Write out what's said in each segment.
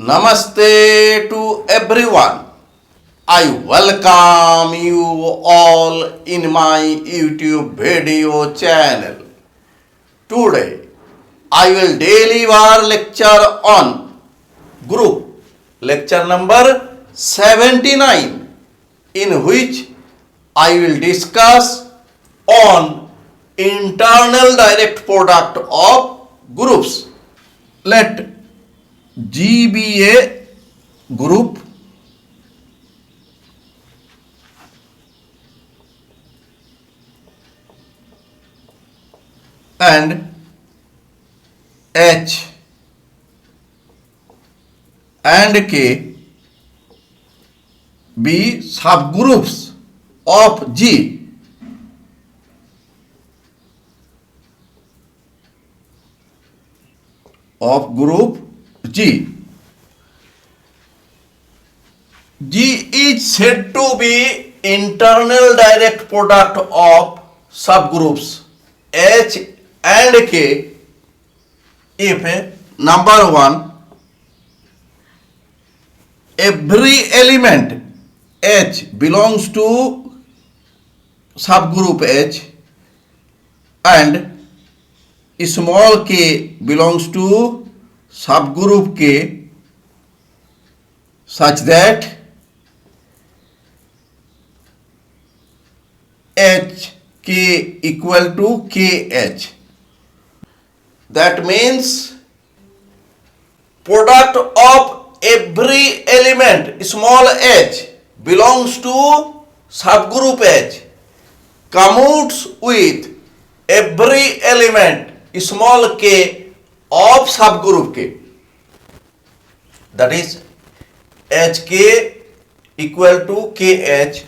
Namaste to everyone. I welcome you all in my YouTube video channel. Today I will deliver lecture on group lecture number 79, in which I will discuss on internal direct product of groups. Let G be a group and H and K be subgroups of G. Of group G. G is said to be internal direct product of subgroups H and K if number one, every element H belongs to subgroup H and small k belongs to subgroup K, such that HK equal to KH. That means product of every element small h belongs to subgroup H commutes with every element small k of subgroup K. That is HK equal to KH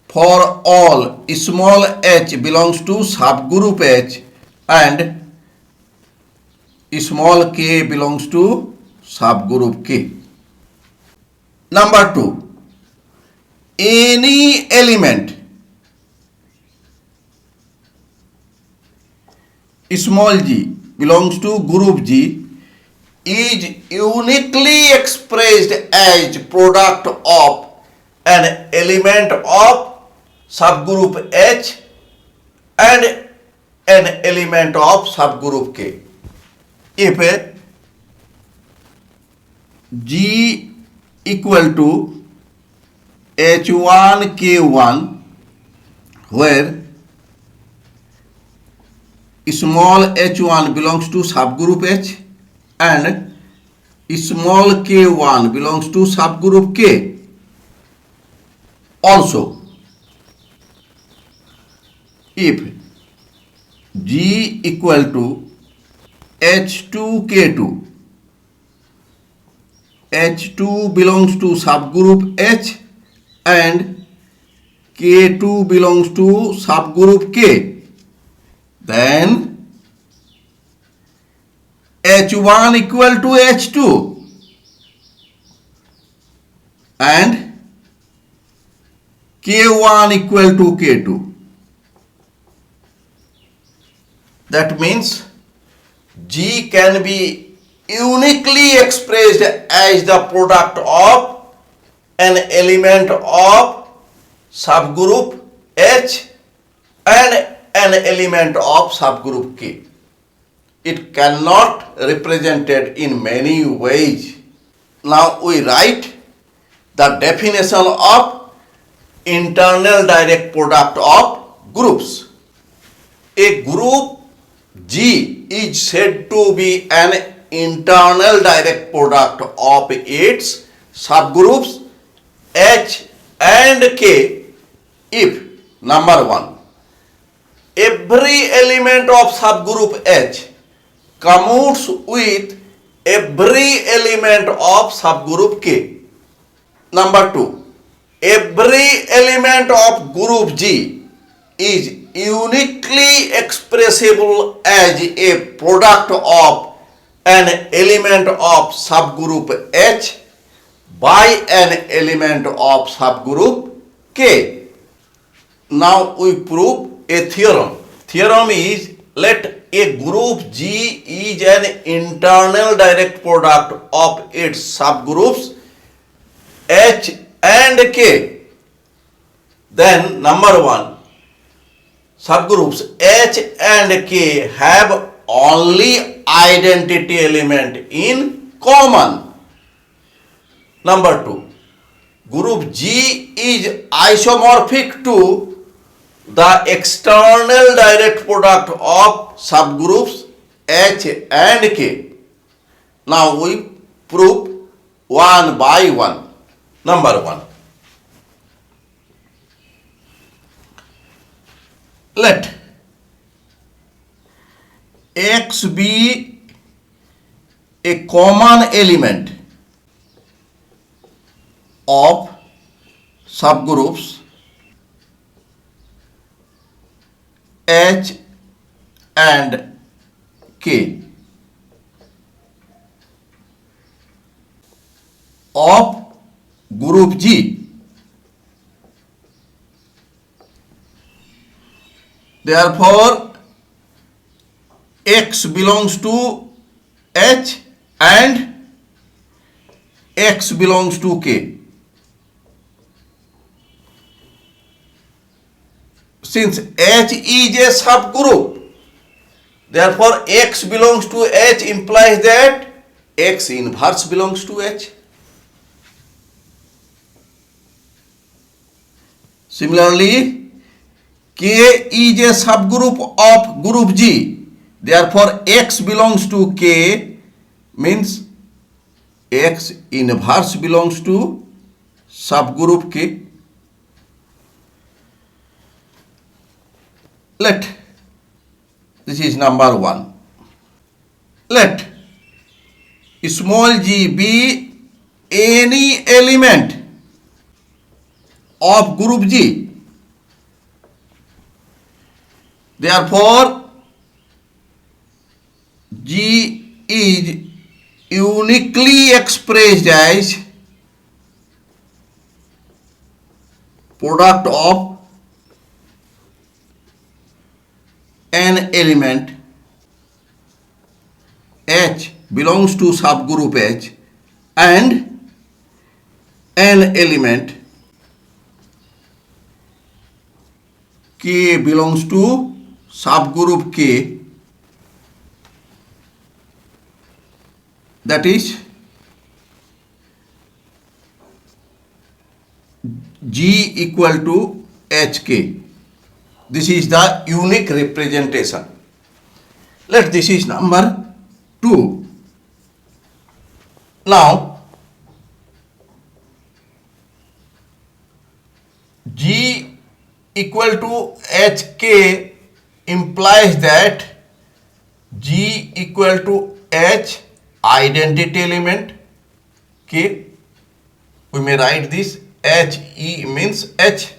for all small h belongs to subgroup H and small k belongs to subgroup K. Number 2, any element small g belongs to group G is uniquely expressed as product of an element of subgroup H and an element of subgroup K. If G equal to H1 K1, where small h1 belongs to subgroup H and small k1 belongs to subgroup K. Also, if G equal to H2 K2, H2 belongs to subgroup H and K2 belongs to subgroup K, then H1 equal to H2 and K1 equal to K2. That means G can be uniquely expressed as the product of an element of subgroup H and an element of subgroup K. It cannot represented in many ways. Now we write the definition of internal direct product of groups. A group G is said to be an internal direct product of its subgroups H and K if number 1, every element of subgroup H commutes with every element of subgroup K. Number 2, every element of group G is uniquely expressible as a product of an element of subgroup H by an element of subgroup K. Now we prove a theorem. Theorem is Let a group G is an internal direct product of its subgroups H and K. Then number one, subgroups H and K have only identity element in common. Number two, group G is isomorphic to the external direct product of subgroups H and K. Now we prove one by one. Number one, let X be a common element of subgroups H and K of group G. Therefore, X belongs to H and X belongs to K. Since H is a subgroup, therefore X belongs to H implies that X inverse belongs to H. Similarly, K is a subgroup of group G, therefore X belongs to K means X inverse belongs to subgroup K. Let, this is number one, let small g be any element of group G. Therefore, G is uniquely expressed as product of an element H belongs to subgroup H and an element K belongs to subgroup K, that is G equal to HK. This is the unique representation. Let this is number 2. Now, G equal to HK implies that G equal to H identity element K. We may write this H E means H,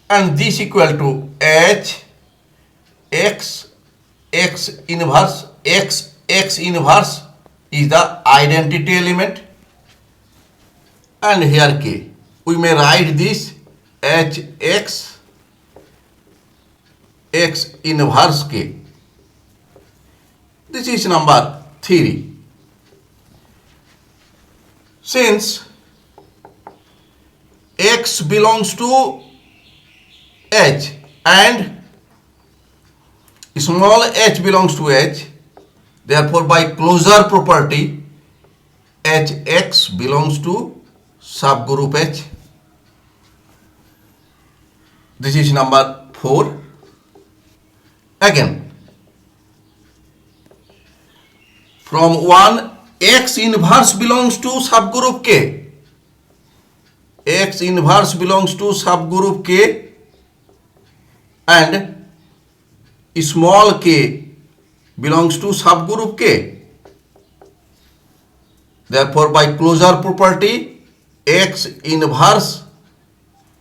and this equal to H X X inverse X X inverse is the identity element, and here K. We may write this H X X inverse K. This is number 3. Since X belongs to H and small h belongs to H, therefore by closure property Hx belongs to subgroup H. This is number 4. Again, from 1 X inverse belongs to subgroup K. X inverse belongs to subgroup K and small k belongs to subgroup K. Therefore, by closure property, X inverse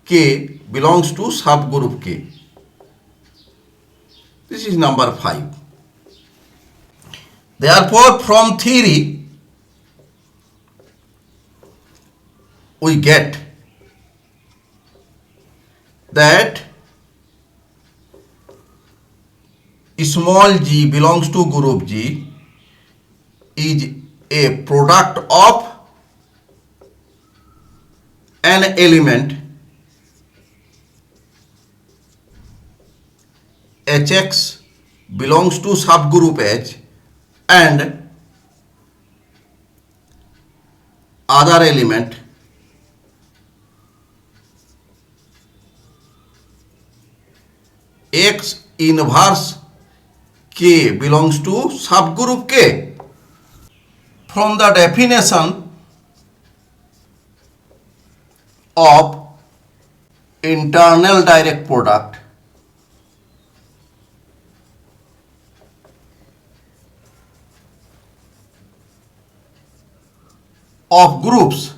K belongs to subgroup K. This is number 5. Therefore, from theory, we get that small g belongs to group G is a product of an element Hx belongs to subgroup H and other element X inverse K belongs to subgroup K. From the definition of internal direct product, of groups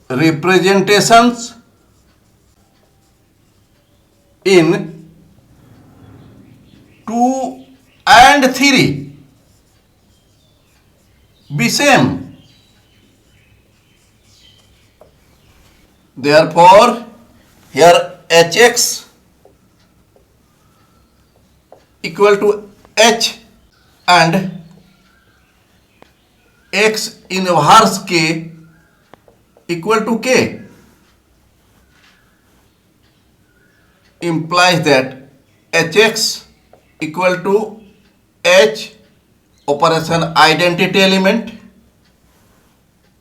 representations in 2 and 3 be same. Therefore, here Hx equal to H and X inverse K equal to K implies that Hx equal to H operation identity element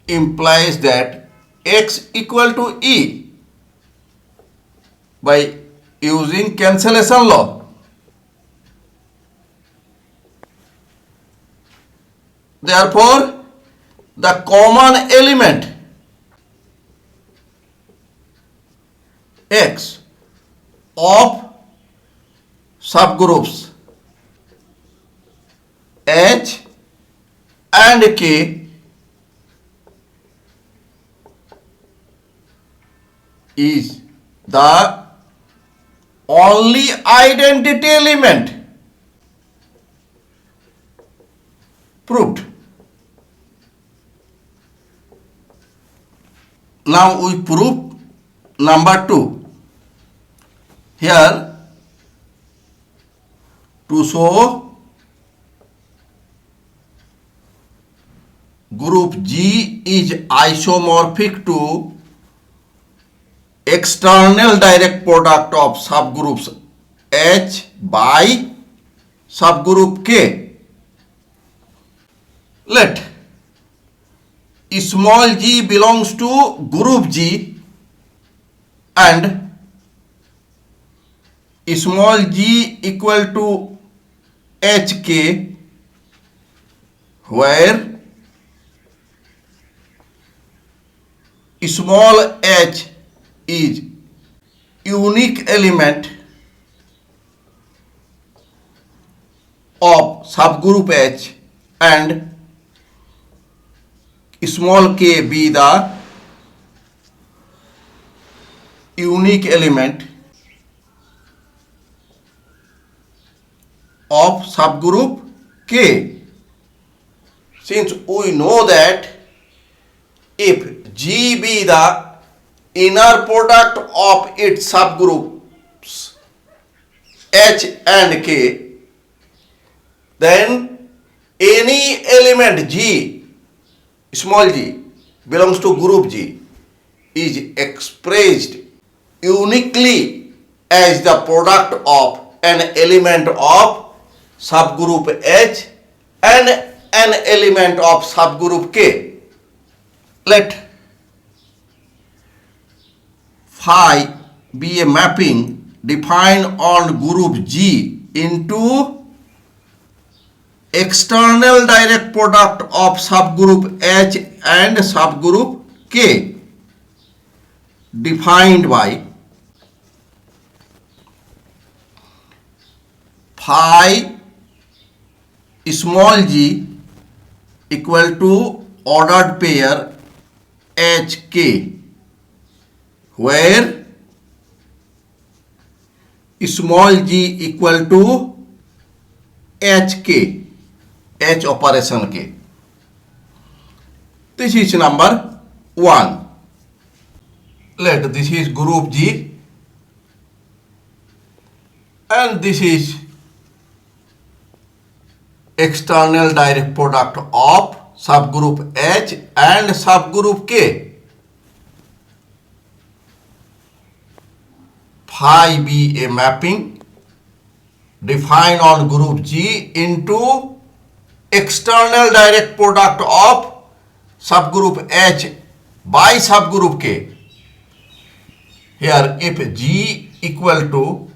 implies that X equal to E by using cancellation law. Therefore, the common element X of subgroups H and K is the only identity element. Proved. Now we prove number 2. Here to show group G is isomorphic to external direct product of subgroups H by subgroup K. Let small g belongs to group G and small g equal to HK, where small h is unique element of subgroup H and small k be the unique element of subgroup K. Since we know that if G be the inner product of its subgroups H and K, then any element G, small g, belongs to group G is expressed uniquely as the product of an element of subgroup H and an element of subgroup K. Let phi be a mapping defined on group G into external direct product of subgroup H and subgroup K, defined by phi small g equal to ordered pair HK, where small g equal to HK, H operation K. This is number 1. Let this is group G and this is external direct product of subgroup H and subgroup K. Phi be a mapping defined on group G into external direct product of subgroup H by subgroup K. Here if G equal to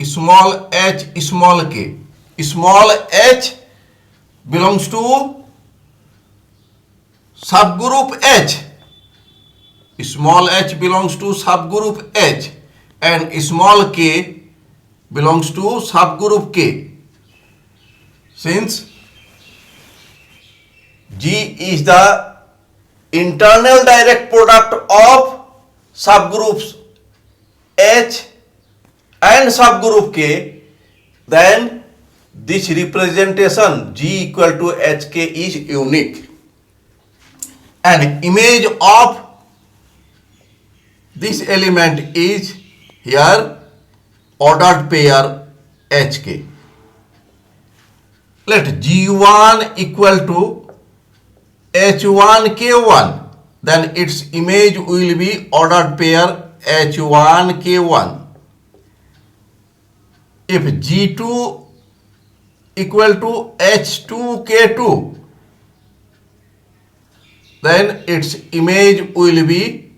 small h small k, small h belongs to subgroup H, small h belongs to subgroup H, and small k belongs to subgroup K. Since G is the internal direct product of subgroups H and subgroup K, then this representation G equal to HK is unique. An image of this element is here ordered pair HK. Let G1 equal to H1K1, then its image will be ordered pair H1K1. If G2 equal to H2K2, then its image will be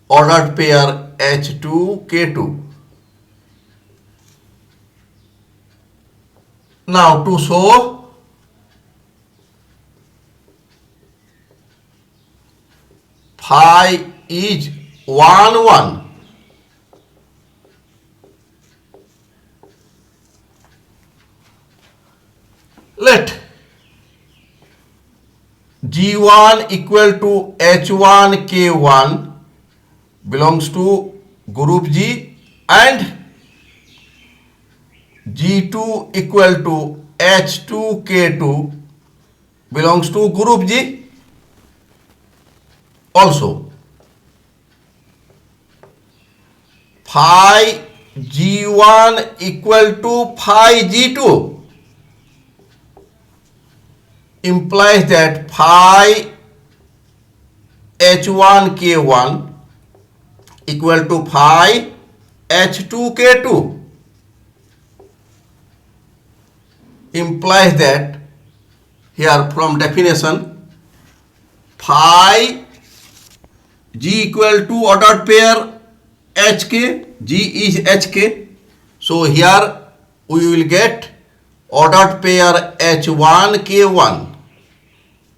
ordered pair H2K2. Now to show phi is 1 1, let G1 equal to H1K1 belongs to group G and G2 equal to H2K2 belongs to group G also. Phi G1 equal to phi G2 implies that phi H1K1 equal to phi H2K2 implies that here from definition phi G equal to ordered pair HK, G is HK, so here we will get ordered pair H1K1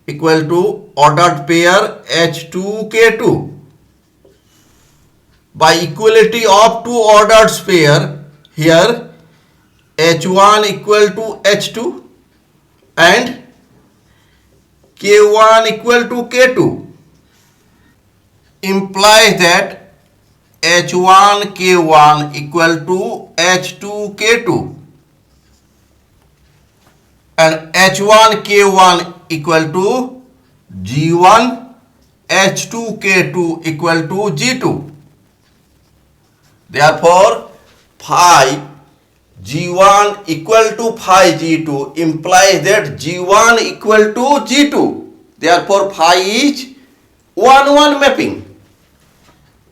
equal to ordered pair H2K2. By equality of two ordered pair, here H1 equal to H2 and K1 equal to K2 implies that H1 K1 equal to H2 K2 and H1 K1 equal to G1, H2 K2 equal to G2. Therefore, phi G1 equal to phi G2 implies that G1 equal to G2. Therefore, phi is 1 1 mapping.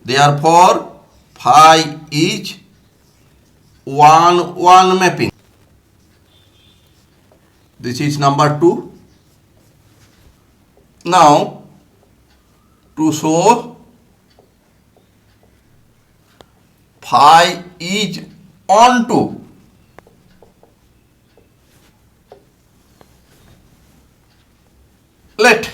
Therefore, phi is 1 1 mapping. This is number 2. Now, to show phi is onto let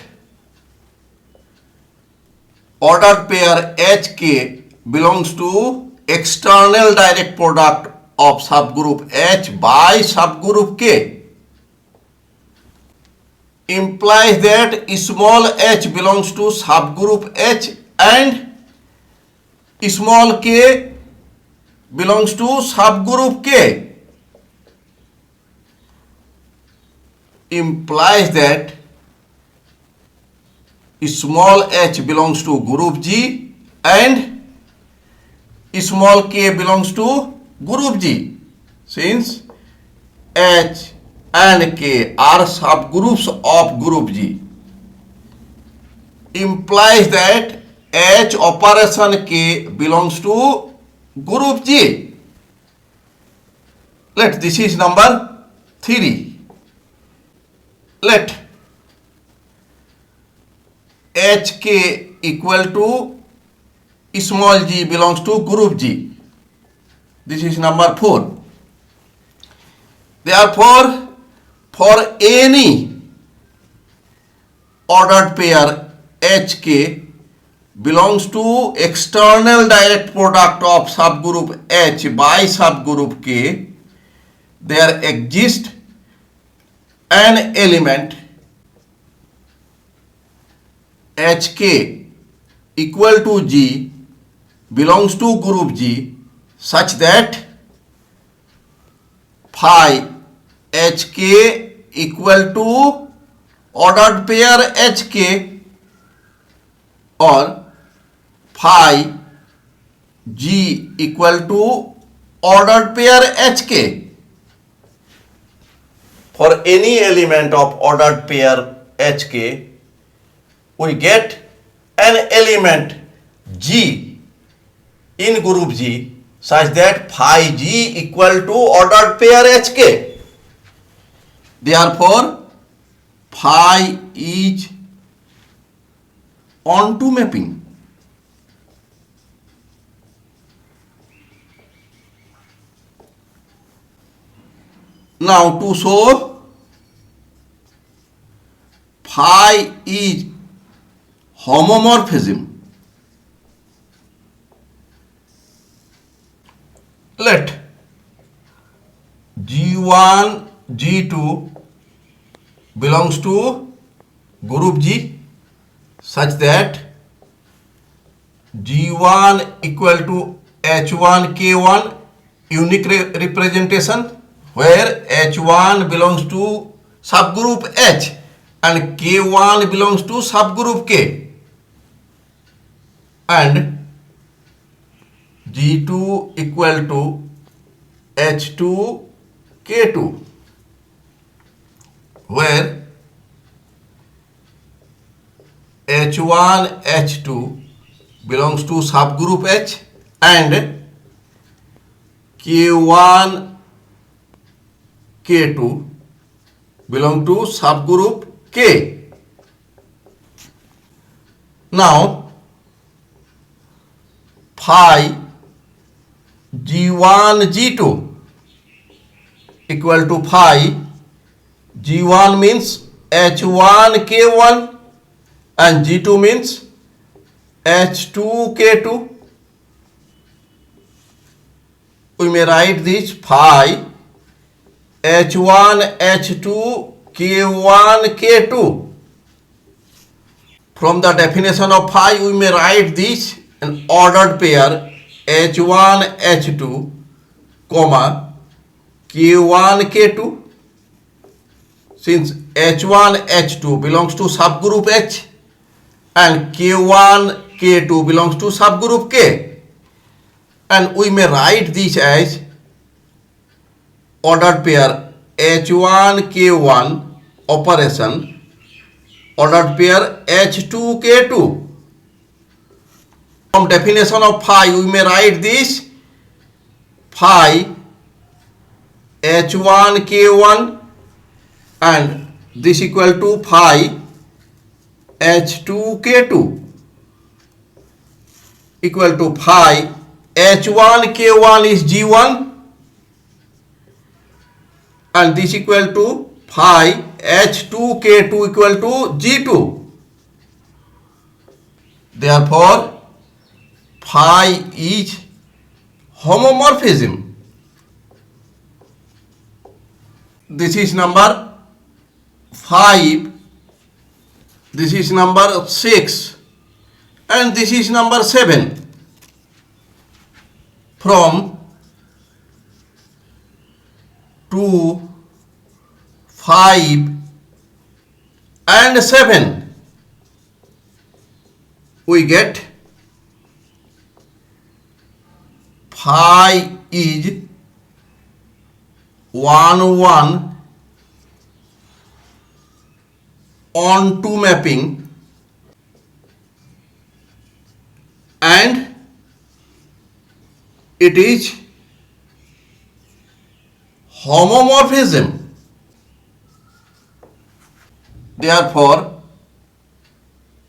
ordered pair HK belongs to external direct product of subgroup H by subgroup K implies that small h belongs to subgroup H and small k belongs to subgroup K implies that small h belongs to group G and small k belongs to group G. since H and K are subgroups of group G, implies that H operation K belongs to group G. This is number 3. Let HK equal to small g belongs to group G. This is number 4. Therefore, for any ordered pair HK belongs to external direct product of subgroup H by subgroup K, there exists an element HK equal to G belongs to group G such that phi HK equal to ordered pair HK or phi G equal to ordered pair HK. For any element of ordered pair HK, we get an element G in group G such that phi G equal to ordered pair HK. Therefore, phi is onto mapping. Now to show phi is homomorphism, let G1, G2 belongs to group G such that G1 equal to H1 K1 unique representation, where H1 belongs to subgroup H and K1 belongs to subgroup K, and G2 equal to H2 K2, where H1 H2 belongs to subgroup H and K1 K2 belong to subgroup K. Now phi G1 G2 equal to phi G1 means H1 K1 and G2 means H2 K2. We may write this phi H1 H2 K1 K2. From the definition of phi, we may write this an ordered pair H1 H2 comma K1 K2. Since H1 H2 belongs to subgroup H and K1 K2 belongs to subgroup K, and we may write this as ordered pair H1 K1 operation ordered pair H2 K2. From definition of phi, we may write this phi H1 K1 and this equal to phi H2 K2 equal to phi H1 K1 is G1 and this equal to phi H2 K2 equal to G2. Therefore, phi is homomorphism. This is number 5, this is number 6 and this is number 7. From 2, 5 and 7 we get phi is 1 1 onto mapping and it is homomorphism. Therefore,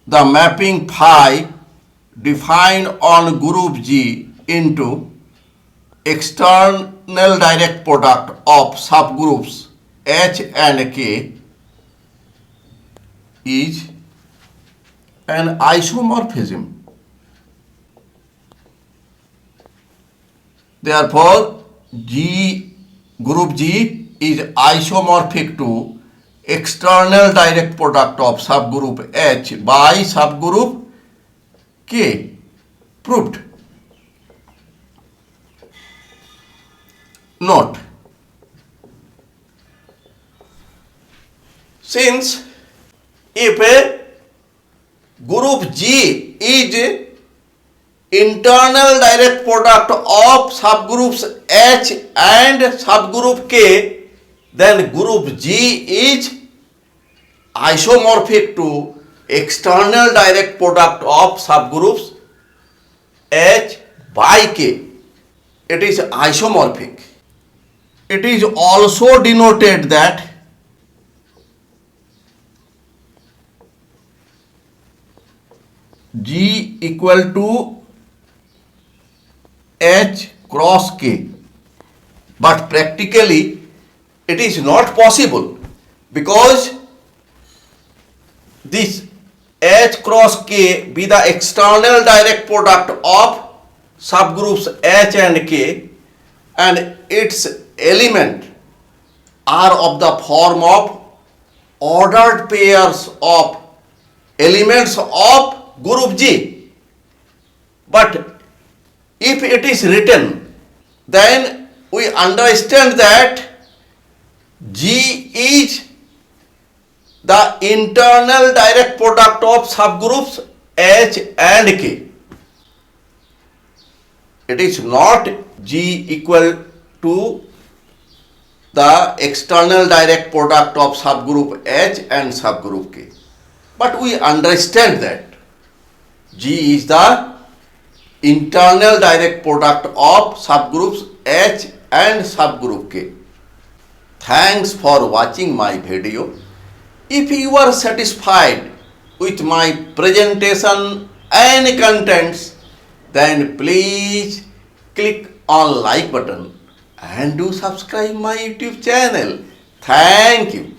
the mapping phi defined on group G into external direct product of subgroups H and K is an isomorphism. Therefore, group G is isomorphic to external direct product of subgroup H by subgroup K. Proved. Note: since if a group G is internal direct product of subgroups H and subgroup K, then group G is isomorphic to external direct product of subgroups H by K. It is isomorphic. It is also denoted that G equal to H cross K. But practically it is not possible because this H cross K be the external direct product of subgroups H and K and its element are of the form of ordered pairs of elements of group G. But if it is written, then we understand that G is the internal direct product of subgroups H and K. It is not G equal to the external direct product of subgroup H and subgroup K. But we understand that G is the internal direct product of subgroups H and subgroup K. Thanks for watching my video. If you are satisfied with my presentation and contents, then please click on like button and do subscribe my YouTube channel. Thank you.